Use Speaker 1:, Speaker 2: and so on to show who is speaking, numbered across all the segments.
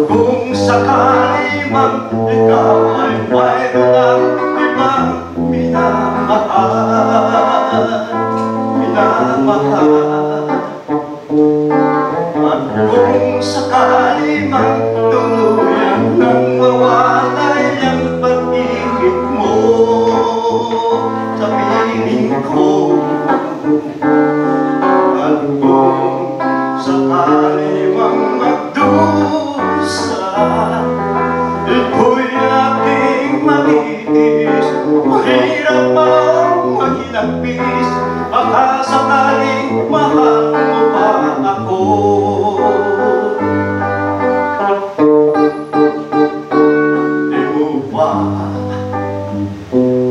Speaker 1: kung sakali mang ikaw ay mayroon ng ibang minamahal, at kung sakali mang tuluyan nang mawalay ang pag-ibig mo sa piling ko, at kung sakali mang magdusa, ito'y aking matitis. Mahirap bang maghilagpis, baka sakaling mahal mo pa ako. Di mo ba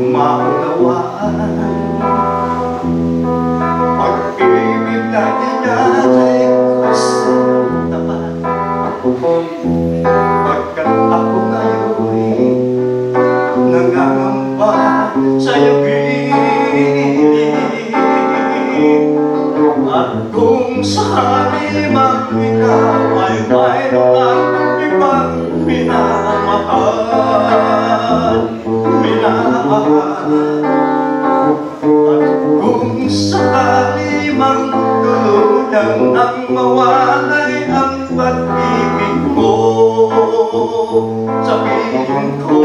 Speaker 1: maunawaan, pag-ibig na inalay ko sa tapat, pagkat ako ngayon'y nangangamba sa'yo gilid. At kung sakali mang ikaw ay mayroon ang ibang minamahal, at kung sakali mang tuluyan nang mawalay ang pag-ibig mo sa piling ko,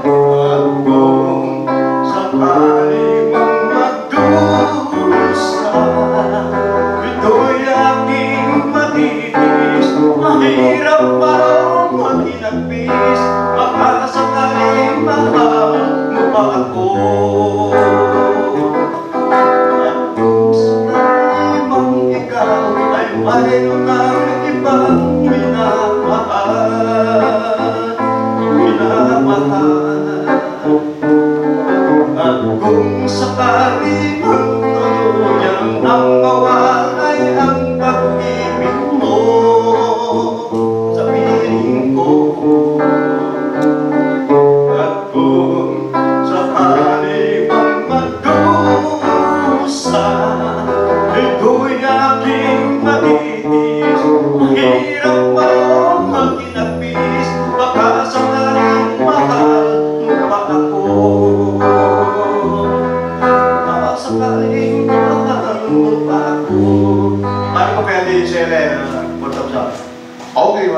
Speaker 1: at kung sakali mang magdusa, ito'y aking matitis. Mahirap pa maghilagpis, baka sakaling mahal mo pa ako. At kung sakali mang ikaw ay mayroon ng ibang minamahal, at kung sakali mang tuluyang nang mawalay ang pag-ibig mo sa piling ko, at kung sakali mang magdusa, ito'y aking matitis. Mahirap pa maghilagpis, baka sakaling mahal mo pa ako. Baka sakaling mahal mo pa ako. Ano ko kaya di sila? Okay.